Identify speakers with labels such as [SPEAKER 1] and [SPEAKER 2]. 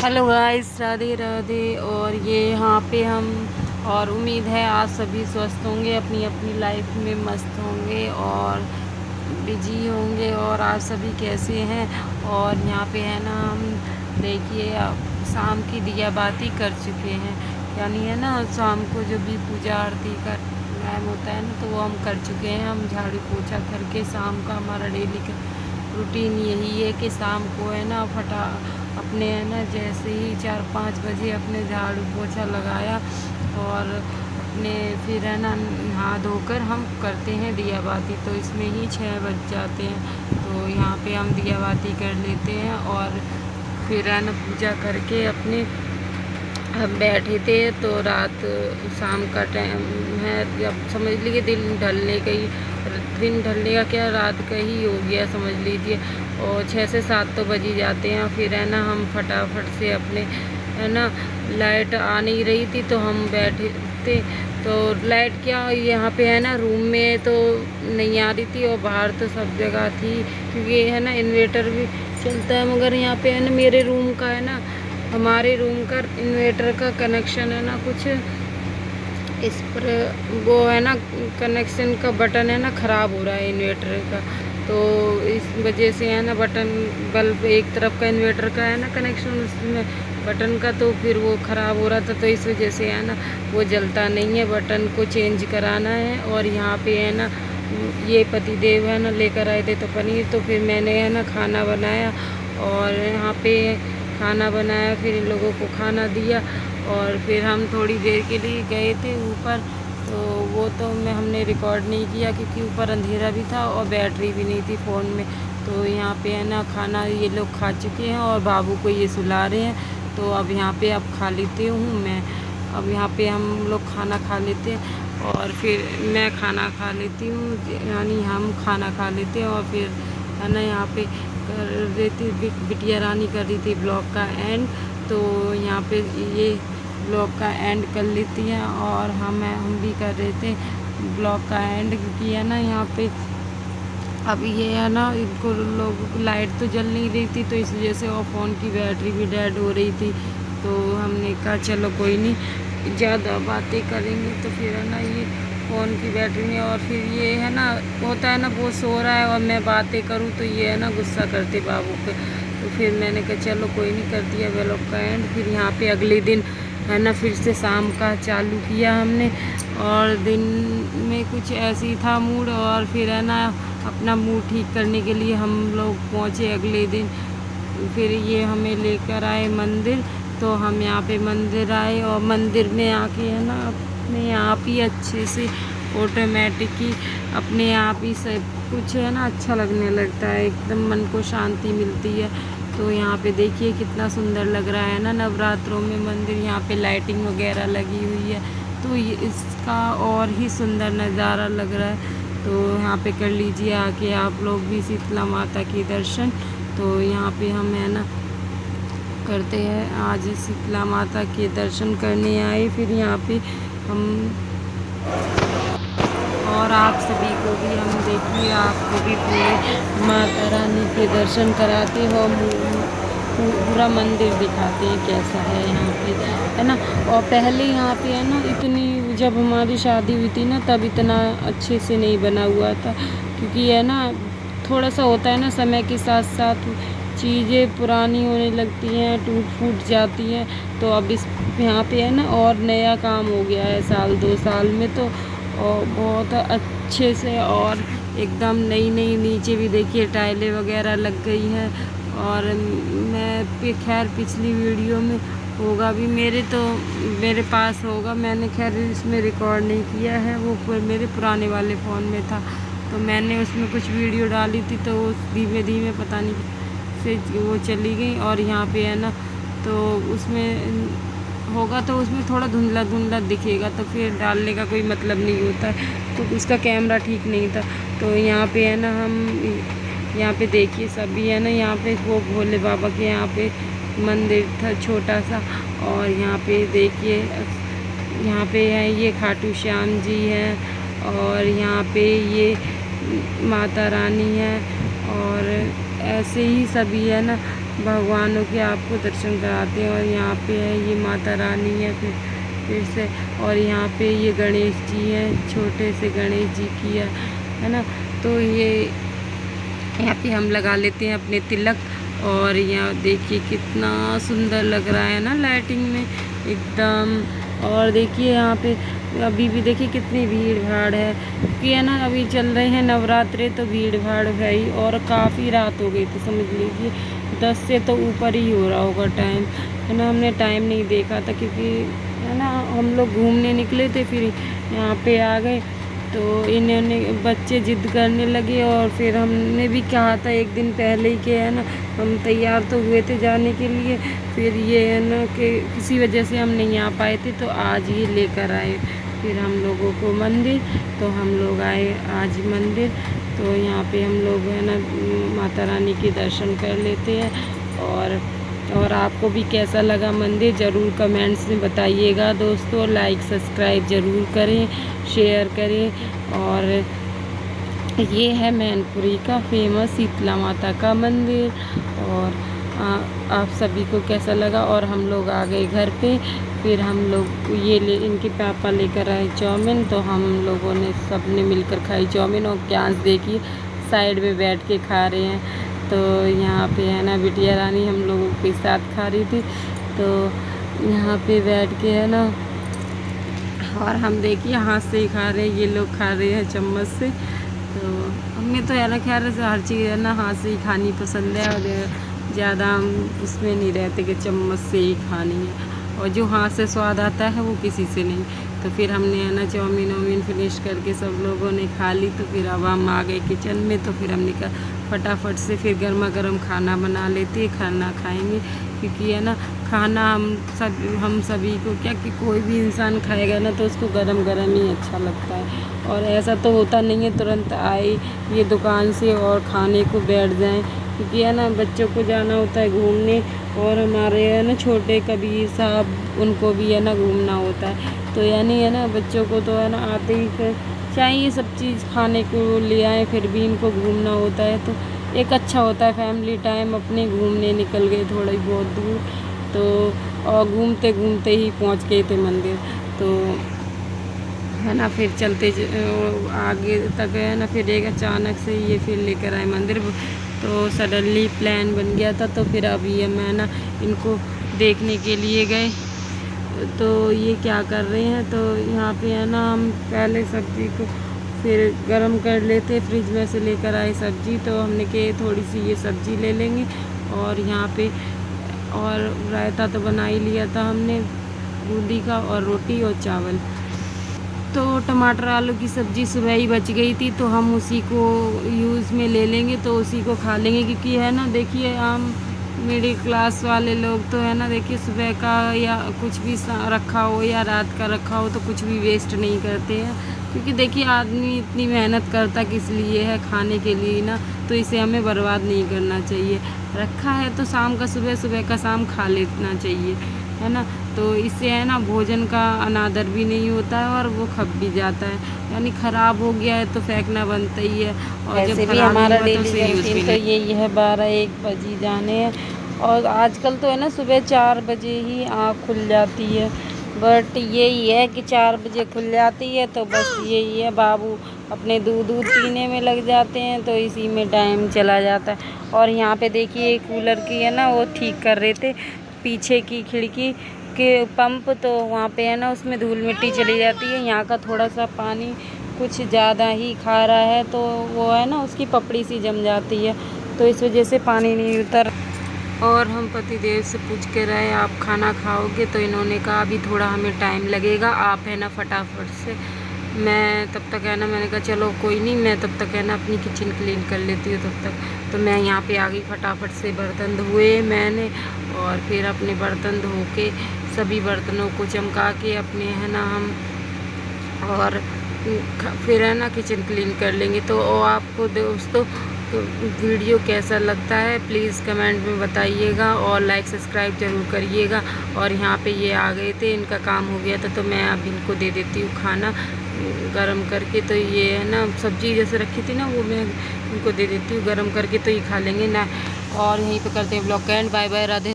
[SPEAKER 1] Hello guys, Radhe Radhe. और ये यहाँ पे हम और उम्मीद है आज सभी स्वस्थ होंगे, अपनी अपनी लाइफ में मस्त होंगे और बिजी होंगे। और आज सभी कैसे हैं? और यहाँ पे है ना, हम देखिए अब शाम की दिया बाती कर चुके हैं, यानी है ना शाम को जो भी पूजा आरती का टाइम होता है ना, तो वो हम कर चुके हैं। हम झाड़ू पोछा करके शाम का हमारा डेली का रूटीन यही है कि शाम को है ना अपने है ना जैसे ही 4-5 बजे अपने झाड़ू पोछा लगाया और अपने फिर है ना नहा धोकर हम करते हैं दिया बाती। तो इसमें ही 6 बज जाते हैं, तो यहाँ पे हम दिया बाती कर लेते हैं और फिर है ना पूजा करके अपने हम बैठे थे। तो रात शाम का टाइम है, जब समझ लीजिए दिन ढलने का क्या रात का ही हो गया समझ लीजिए। और 6 से 7 तो बज ही जाते हैं। फिर है ना हम फटाफट से अपने है ना, लाइट आ नहीं रही थी तो हम बैठे थे। तो लाइट क्या यहाँ पे है ना रूम में तो नहीं आ रही थी और बाहर तो सब जगह थी, क्योंकि है ना इन्वेटर भी चलता है। मगर यहाँ पे है ना मेरे रूम का है ना, हमारे रूम का इन्वेटर का कनेक्शन है ना कुछ इस पर वो है ना, कनेक्शन का बटन है ना ख़राब हो रहा है इन्वेटर का। तो इस वजह से है ना बटन बल्ब एक तरफ का इन्वेटर का है ना कनेक्शन, उसमें बटन का तो फिर वो ख़राब हो रहा था। तो इस वजह से है ना वो जलता नहीं है, बटन को चेंज कराना है। और यहाँ पे है ना ये पतिदेव है ना लेकर आए थे तो पनीर, तो फिर मैंने है ना खाना बनाया और यहाँ पे खाना बनाया, फिर इन लोगों को खाना दिया। और फिर हम थोड़ी देर के लिए गए थे ऊपर, तो वो तो हमने रिकॉर्ड नहीं किया क्योंकि ऊपर अंधेरा भी था और बैटरी भी नहीं थी फ़ोन में। तो यहाँ पे है ना खाना ये लोग खा चुके हैं और बाबू को ये सुला रहे हैं। तो अब यहाँ पे अब खा लेती हूँ मैं, अब यहाँ पे हम लोग खाना खा लेते हैं और फिर मैं खाना खा लेती हूँ, यानी हम खाना खा लेते हैं। और फिर है ना यहाँ पे कर रही थी बिटिया रानी कर रही थी ब्लॉग का एंड। तो यहाँ पे ये ब्लॉग का एंड कर लेती हैं और हम भी कर रहे थे ब्लॉग का एंड, क्योंकि है ना यहाँ पे अब ये है ना इनको लोगों को लाइट तो जल नहीं रही थी, तो इस वजह से और फ़ोन की बैटरी भी डेड हो रही थी। तो हमने कहा चलो कोई नहीं, ज़्यादा बातें करेंगे तो फिर है ना ये फ़ोन की बैटरी में। और फिर ये है ना होता है ना वो सो रहा है और मैं बातें करूँ तो ये है ना गुस्सा करते बाबू पे। तो फिर मैंने कहा चलो कोई नहीं, कर दिया ब्लॉग का एंड। फिर यहाँ पे अगले दिन है ना फिर से शाम का चालू किया हमने, और दिन में कुछ ऐसे ही था मूड। और फिर है ना अपना मूड ठीक करने के लिए हम लोग पहुँचे अगले दिन। फिर ये हमें लेकर आए मंदिर, तो हम यहाँ पे मंदिर आए और मंदिर में आके है ना अपने आप ही अच्छे से ऑटोमेटिक ही अपने आप ही सब कुछ है ना अच्छा लगने लगता है, एकदम मन को शांति मिलती है। तो यहाँ पे देखिए कितना सुंदर लग रहा है ना नवरात्रों में मंदिर, यहाँ पे लाइटिंग वगैरह लगी हुई है, तो ये इसका और ही सुंदर नज़ारा लग रहा है। तो यहाँ पे कर लीजिए आके आप लोग भी शीतला माता के दर्शन। तो यहाँ पे हम है ना करते हैं, आज शीतला माता के दर्शन करने आए। फिर यहाँ पे हम और आप सभी को भी हम देखिए आपको भी पूरे माता रानी के दर्शन कराते हो, पूरा मंदिर दिखाते हैं कैसा है यहाँ पे है ना। और पहले यहाँ पे है ना इतनी, जब हमारी शादी हुई थी ना तब इतना अच्छे से नहीं बना हुआ था, क्योंकि है ना थोड़ा सा होता है ना समय के साथ साथ चीज़ें पुरानी होने लगती हैं, टूट फूट जाती हैं। तो अब इस यहाँ पे है ना और नया काम हो गया है 1-2 साल में, तो और बहुत अच्छे से और एकदम नई नई नीचे भी देखिए टाइलें वगैरह लग गई हैं। और मैं खैर पिछली वीडियो में होगा भी मेरे पास होगा, मैंने खैर इसमें रिकॉर्ड नहीं किया है, वो मेरे पुराने वाले फ़ोन में था। तो मैंने उसमें कुछ वीडियो डाली थी, तो वो धीमे धीमे पता नहीं से वो चली गई। और यहाँ पे है ना तो उसमें होगा तो उसमें थोड़ा धुंधला धुंधला दिखेगा, तो फिर डालने का कोई मतलब नहीं होता है, तो उसका कैमरा ठीक नहीं था। तो यहाँ पे है ना हम यहाँ पे देखिए सभी है ना, यहाँ पे वो भोले बाबा के यहाँ पे मंदिर था छोटा सा। और यहाँ पे देखिए यहाँ पे है ये खाटू श्याम जी हैं और यहाँ पे ये माता रानी है। और ऐसे ही सभी है ना भगवानों के आपको दर्शन कराते हैं। और यहाँ पे है ये माता रानी है फिर से, और यहाँ पे ये गणेश जी हैं, छोटे से गणेश जी की है ना। तो ये यहाँ पे हम लगा लेते हैं अपने तिलक। और यहाँ देखिए कितना सुंदर लग रहा है ना लाइटिंग में एकदम। और देखिए यहाँ पे अभी भी देखिए कितनी भीड़ भाड़ है, क्योंकि है ना अभी चल रहे हैं नवरात्रे, तो भीड़ भाड़ है ही। और काफ़ी रात हो गई, तो समझ लीजिए 10 से तो ऊपर ही हो रहा होगा टाइम, है ना। हमने टाइम नहीं देखा था, क्योंकि है ना हम लोग घूमने निकले थे, फिर यहाँ पे आ गए। तो इन्होंने बच्चे ज़िद करने लगे, और फिर हमने भी कहा था एक दिन पहले ही कि है ना हम तैयार तो हुए थे जाने के लिए, फिर ये है ना कि किसी वजह से हम नहीं आ पाए थे, तो आज ये लेकर आए फिर हम लोगों को मंदिर। तो हम लोग आए आज मंदिर, तो यहाँ पे हम लोग है ना माता रानी के दर्शन कर लेते हैं। और आपको भी कैसा लगा मंदिर ज़रूर कमेंट्स में बताइएगा दोस्तों। लाइक सब्सक्राइब ज़रूर करें, शेयर करें। और ये है मैनपुरी का फेमस शीतला माता का मंदिर। और आप सभी को कैसा लगा। और हम लोग आ गए घर पे, फिर हम लोग इनके पापा लेकर आए चाउमीन, तो हम लोगों ने सब ने मिलकर खाई चाउमीन। और क्यांस देखिए साइड में बैठ के खा रहे हैं। तो यहाँ पे है ना बिटिया रानी हम लोगों के साथ खा रही थी, तो यहाँ पे बैठ के है ना, और हम देखिए हाथ से ही खा रहे हैं, ये लोग खा रहे हैं चम्मच से। तो हमें तो है ना खैर हर चीज़ है ना हाथ से ही खानी पसंद है, और ज़्यादा हम उसमें नहीं रहते कि चम्मच से ही खानी है। और जो हाथ से स्वाद आता है वो किसी से नहीं। तो फिर हमने है ना चाउमीन फिनिश करके सब लोगों ने खा ली। तो फिर अब हम आ गए किचन में, तो फिर हमने कहा फटाफट से फिर गर्मा गर्म खाना बना लेते, खाना खाएंगे। क्योंकि है ना खाना हम सभी को क्या कि कोई भी इंसान खाएगा ना तो उसको गरम गरम ही अच्छा लगता है। और ऐसा तो होता नहीं है तुरंत आए ये दुकान से और खाने को बैठ जाएं, क्योंकि है ना बच्चों को जाना होता है घूमने, और हमारे है ना छोटे कबीर साहब उनको भी है ना घूमना होता है। तो यानी है ना बच्चों को तो है ना आते ही फिर चाहिए सब चीज़ खाने को ले आए, फिर भी इनको घूमना होता है। तो एक अच्छा होता है फैमिली टाइम, अपने घूमने निकल गए थोड़ी बहुत दूर, तो और घूमते घूमते ही पहुंच गए थे मंदिर। तो है ना फिर चलते आगे तक है ना, फिर एक अचानक से ये फिर लेकर आए मंदिर। तो सडनली प्लान बन गया था, तो फिर अभी मैं ना इनको देखने के लिए गए। तो ये क्या कर रहे हैं, तो यहाँ पे है ना हम पहले सब्ज़ी को फिर गरम कर लेते, फ्रिज में से लेकर आए सब्ज़ी। तो हमने कहा थोड़ी सी ये सब्ज़ी ले लेंगे, और यहाँ पे और रायता तो बना ही लिया था हमने बूंदी का, और रोटी और चावल। तो टमाटर आलू की सब्ज़ी सुबह ही बच गई थी, तो हम उसी को यूज़ में ले लेंगे, तो उसी को खा लेंगे। क्योंकि है ना देखिए हम मिडिल क्लास वाले लोग तो है ना देखिए सुबह का या कुछ भी रखा हो या रात का रखा हो तो कुछ भी वेस्ट नहीं करते हैं। क्योंकि देखिए आदमी इतनी मेहनत करता किस लिए है, खाने के लिए ना, तो इसे हमें बर्बाद नहीं करना चाहिए। रखा है तो शाम का सुबह, सुबह का शाम खा लेना चाहिए, है ना। तो इससे है ना भोजन का अनादर भी नहीं होता है, और वो खप भी जाता है। यानी ख़राब हो गया है तो फेंकना बनता ही है, और जब भी हमारा डेली रूटीन तो यही है 12-1 बजे जाने हैं। और आजकल तो है ना सुबह 4 बजे ही आँख खुल जाती है, बट यही है कि 4 बजे खुल जाती है तो बस यही है बाबू अपने दूध पीने में लग जाते हैं, तो इसी में टाइम चला जाता है। और यहाँ पे देखिए कूलर की है ना वो ठीक कर रहे थे पीछे की खिड़की के पंप, तो वहाँ पे है ना उसमें धूल मिट्टी चली जाती है। यहाँ का थोड़ा सा पानी कुछ ज़्यादा ही खा रहा है, तो वो है ना उसकी पपड़ी सी जम जाती है, तो इस वजह से पानी नहीं उतर। और हम पतिदेव से पूछ के रहे आप खाना खाओगे, तो इन्होंने कहा अभी थोड़ा हमें टाइम लगेगा, आप है ना फटाफट से। मैं तब तक है ना मैंने कहा चलो कोई नहीं, मैं तब तक है ना अपनी किचन क्लीन कर लेती हूँ तब तक। तो मैं यहाँ पे आ गई, फटाफट से बर्तन धोए मैंने, और फिर अपने बर्तन धो के सभी बर्तनों को चमका के अपने है ना हम, और फिर है ना किचन क्लीन कर लेंगे। तो आपको दोस्तों तो वीडियो कैसा लगता है प्लीज़ कमेंट में बताइएगा, और लाइक सब्सक्राइब ज़रूर करिएगा। और यहाँ पे ये आ गए थे, इनका काम हो गया था, तो मैं अब इनको दे देती हूँ खाना। गरम करके। तो ये है ना, सब्ज़ी जैसे रखी थी ना, वो मैं उनको दे देती हूँ गरम करके, तो ये खा लेंगे ना। और यहीं पे करते हैं ब्लॉग का एंड। Bye bye, Radhe.